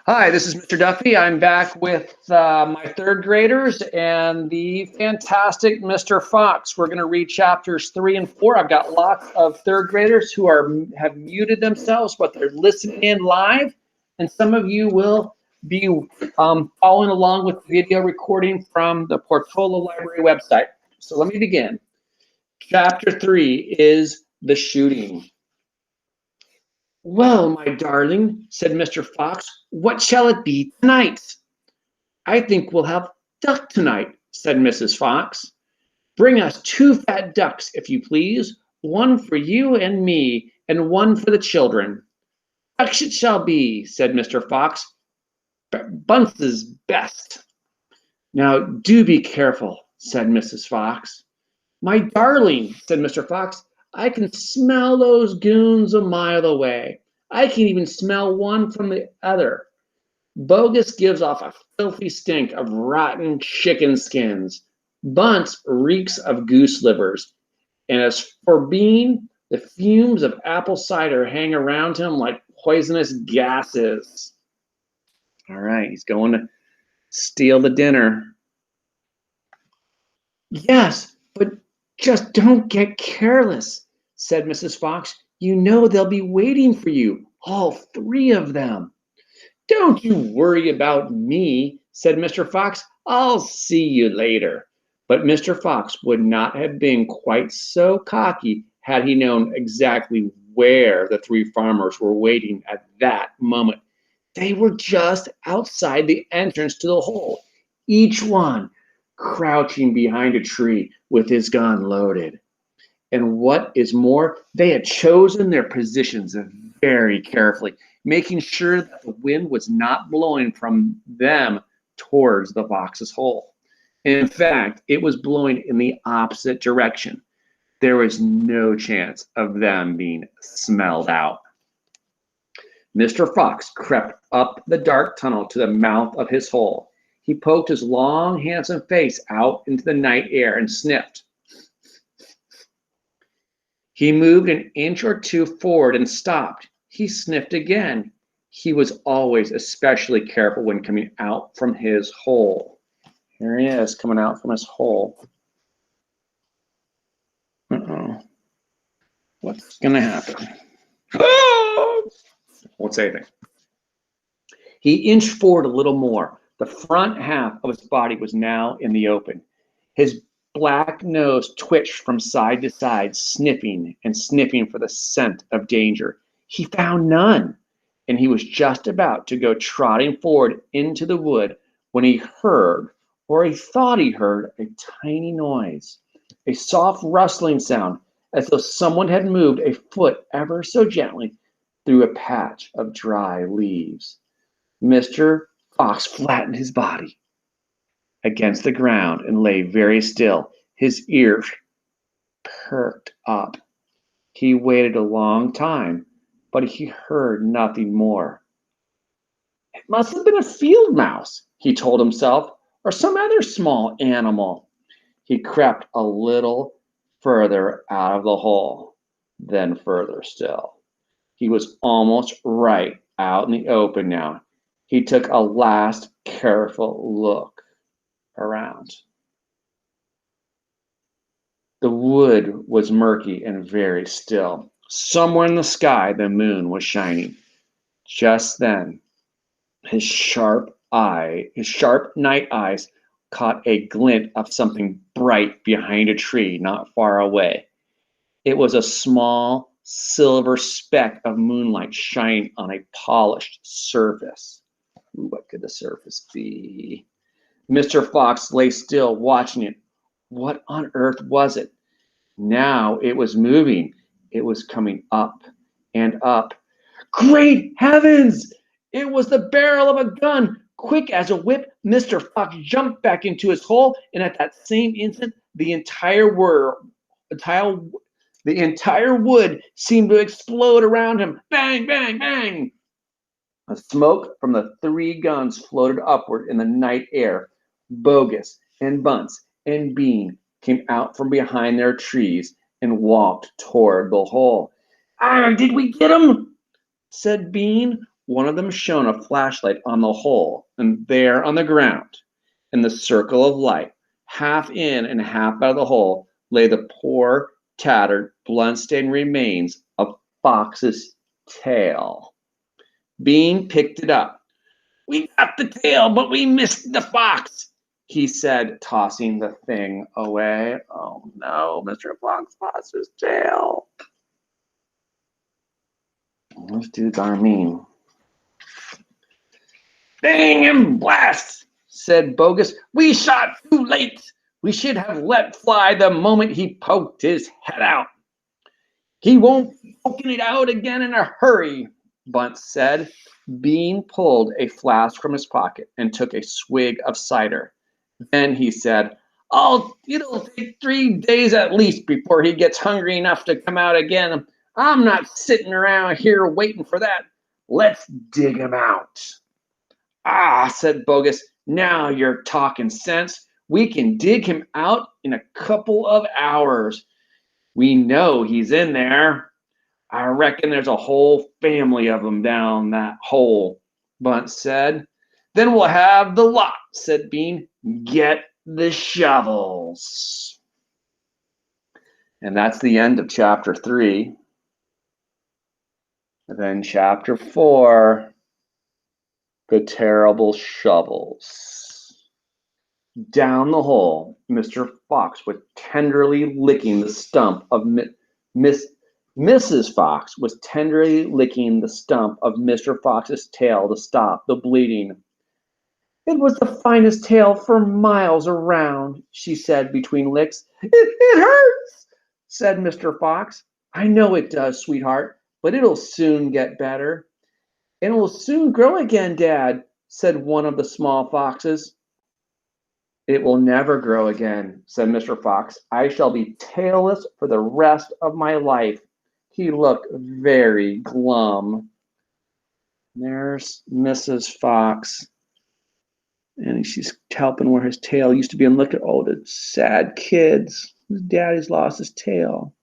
Hi, this is Mr. Duffy. I'm back with my third graders and the fantastic Mr. Fox. We're going to read chapters 3 and 4. I've got lots of third graders who have muted themselves, but they're listening in live. And some of you will be following along with the video recording from the Portola Library website. So let me begin. Chapter 3 is the shooting. "Well, my darling," said Mr. Fox, "what shall it be tonight?" "I think we'll have duck tonight," said Mrs. Fox. "Bring us 2 fat ducks, if you please, one for you and me, and one for the children." "Ducks it shall be," said Mr. Fox. "Bunce's best." "Now do be careful," said Mrs. Fox. "My darling," said Mr. Fox, "I can smell those goons a mile away. I can even smell one from the other. Bogus gives off a filthy stink of rotten chicken skins. Bunce reeks of goose livers. And as for Bean, the fumes of apple cider hang around him like poisonous gases." All right, he's going to steal the dinner. "Yes, but just don't get careless," said Mrs. Fox. "You know they'll be waiting for you, all 3 of them." "Don't you worry about me," said Mr. Fox. "I'll see you later." But Mr. Fox would not have been quite so cocky had he known exactly where the 3 farmers were waiting at that moment. They were just outside the entrance to the hole, each one crouching behind a tree with his gun loaded. And what is more, they had chosen their positions very carefully, making sure that the wind was not blowing from them towards the fox's hole. In fact, it was blowing in the opposite direction. There was no chance of them being smelled out. Mr. Fox crept up the dark tunnel to the mouth of his hole. He poked his long, handsome face out into the night air and sniffed. He moved an inch or 2 forward and stopped. He sniffed again. He was always especially careful when coming out from his hole. Here he is, coming out from his hole. Uh-oh. What's going to happen? Oh! Won't say anything. He inched forward a little more. The front half of his body was now in the open. His black nose twitched from side to side, sniffing and sniffing for the scent of danger. He found none, and he was just about to go trotting forward into the wood when he heard, or he thought he heard, a tiny noise, a soft rustling sound, as though someone had moved a foot ever so gently through a patch of dry leaves. Mr. Fox flattened his body against the ground and lay very still, his ears perked up. He waited a long time, but he heard nothing more. "It must have been a field mouse," he told himself, "or some other small animal." He crept a little further out of the hole, then further still. He was almost right out in the open now. He took a last careful look around. The wood was murky and very still. Somewhere in the sky, the moon was shining. Just then, his sharp night eyes caught a glint of something bright behind a tree not far away. It was a small silver speck of moonlight shining on a polished surface. What could the surface be? Mr. Fox lay still, watching it. What on earth was it? Now it was moving. It was coming up and up. Great heavens! It was the barrel of a gun. Quick as a whip, Mr. Fox jumped back into his hole, and at that same instant, the entire wood seemed to explode around him. Bang, bang, bang! The smoke from the 3 guns floated upward in the night air. Bogus and Bunce and Bean came out from behind their trees and walked toward the hole. "Ah, did we get him?" said Bean, one of them shone a flashlight on the hole, and there on the ground, in the circle of light, half in and half out of the hole, lay the poor, tattered, blood-stained remains of Fox's tail. Bean picked it up. "We got the tail, but we missed the fox," he said, tossing the thing away. Oh no, Mr. Fox lost his tail. Those dudes are mean. "Dang and blast," said Bogus. "We shot too late. We should have let fly the moment he poked his head out." "He won't be poking it out again in a hurry," Bunce said. Bean pulled a flask from his pocket and took a swig of cider. Then he said, "It'll take 3 days at least before he gets hungry enough to come out again. I'm not sitting around here waiting for that. Let's dig him out." "Ah," said Bogus, "now you're talking sense. We can dig him out in a couple of hours. We know he's in there. I reckon there's a whole family of them down that hole," Bunce said. "Then we'll have the lot," said Bean. "Get the shovels." And that's the end of chapter 3. And then chapter 4, the terrible shovels. Down the hole, Mr. Fox was tenderly licking the stump of Mrs. Fox was tenderly licking the stump of Mr. Fox's tail to stop the bleeding. "It was the finest tail for miles around," she said between licks. It hurts," said Mr. Fox. "I know it does, sweetheart, but it'll soon get better." "And it will soon grow again, Dad," said one of the small foxes. "It will never grow again," said Mr. Fox. "I shall be tailless for the rest of my life." He looked very glum. There's Mrs. Fox, and she's helping where his tail used to be. And look at all the sad kids. His daddy's lost his tail.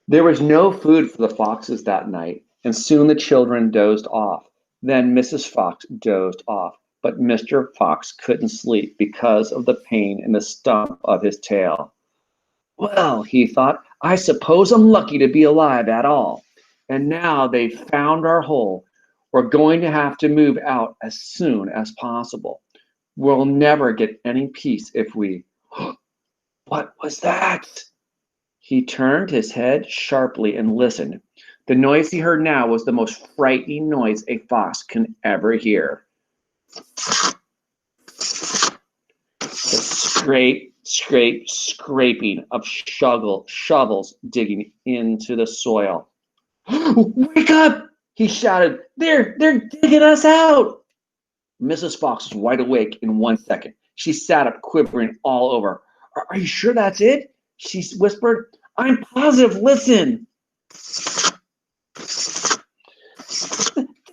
There was no food for the foxes that night, and soon the children dozed off. Then Mrs. Fox dozed off, but Mr. Fox couldn't sleep because of the pain in the stump of his tail. "Well," he thought, "I suppose I'm lucky to be alive at all. And now they've found our hole. We're going to have to move out as soon as possible. We'll never get any peace if we..." What was that? He turned his head sharply and listened. The noise he heard now was the most frightening noise a fox can ever hear. The scraping of shovels digging into the soil. "Wake up!" he shouted. They're digging us out." Mrs. Fox was wide awake in 1 second. She sat up, quivering all over. Are you sure that's it?" she whispered. "I'm positive. Listen."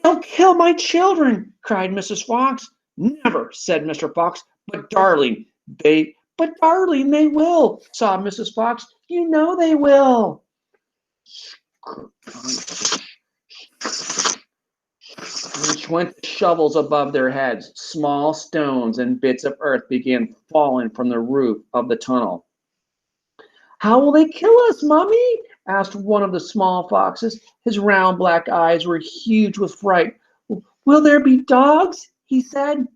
"They'll kill my children," cried Mrs. Fox. "Never," said Mr. Fox. But darling, they will," sobbed Mrs. Fox. "You know they will." Each went the shovels above their heads. Small stones and bits of earth began falling from the roof of the tunnel. "How will they kill us, Mommy?" asked one of the small foxes. His round black eyes were huge with fright. "Will there be dogs?" he said.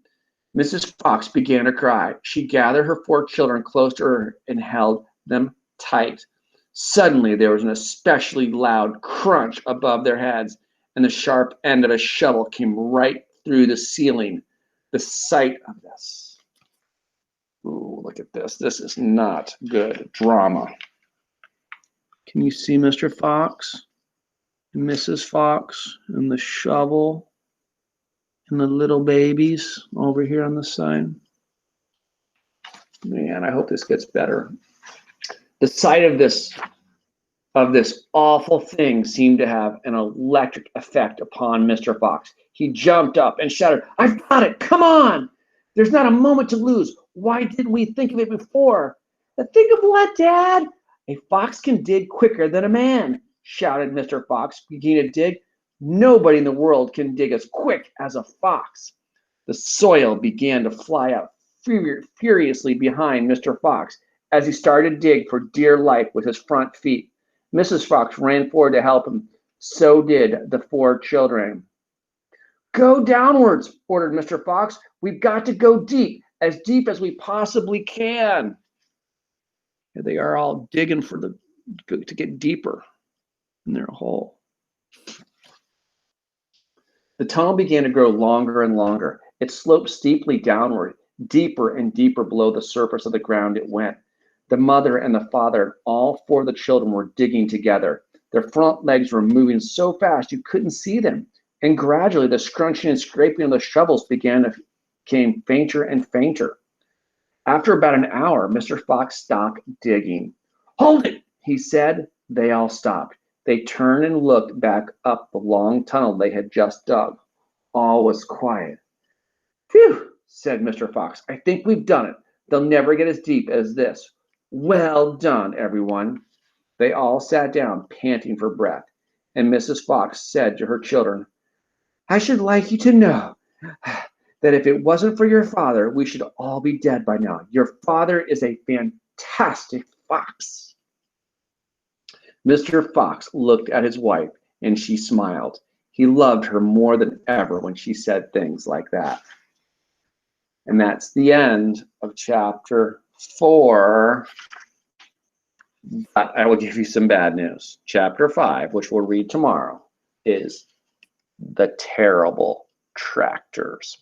Mrs. Fox began to cry. She gathered her 4 children close to her and held them tight. Suddenly, there was an especially loud crunch above their heads, and the sharp end of a shovel came right through the ceiling. The sight of this. Ooh, look at this. This is not good drama. Can you see Mr. Fox, and Mrs. Fox, and the shovel, and the little babies over here on the side? Man, I hope this gets better. The sight of this awful thing seemed to have an electric effect upon Mr. Fox. He jumped up and shouted, "I've got it! Come on! There's not a moment to lose. Why didn't we think of it before?" "Think of what, Dad?" "A fox can dig quicker than a man." shouted Mr. Fox, beginning to dig. Nobody in the world can dig as quick as a fox. The soil began to fly out furiously behind Mr. Fox as he started to dig for dear life with his front feet. Mrs. Fox ran forward to help him. So did the 4 children. Go downwards, ordered Mr. Fox. We've got to go deep as we possibly can. Here they are all digging to get deeper in their hole. The tunnel began to grow longer and longer. It sloped steeply downward, deeper and deeper below the surface of the ground it went. The mother and the father, all 4 of the children, were digging together. Their front legs were moving so fast you couldn't see them. And gradually the scrunching and scraping of the shovels became fainter and fainter. After about an hour, Mr. Fox stopped digging. Hold it, he said. They all stopped. They turned and looked back up the long tunnel they had just dug. All was quiet. Phew, said Mr. Fox. I think we've done it. They'll never get as deep as this. Well done, everyone. They all sat down, panting for breath. And Mrs. Fox said to her children, I should like you to know that if it wasn't for your father, we should all be dead by now. Your father is a fantastic fox. Mr. Fox looked at his wife and she smiled. He loved her more than ever when she said things like that. And that's the end of chapter 4. But I will give you some bad news. Chapter 5, which we'll read tomorrow, is the terrible tractors.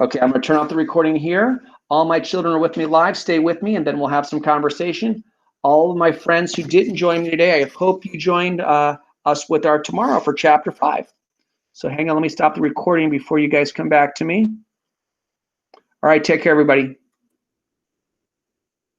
Okay, I'm going to turn off the recording here. All my children are with me live. Stay with me, and then we'll have some conversation. All of my friends who didn't join me today, I hope you joined us with our tomorrow for chapter 5. So hang on, let me stop the recording before you guys come back to me. All right, take care, everybody.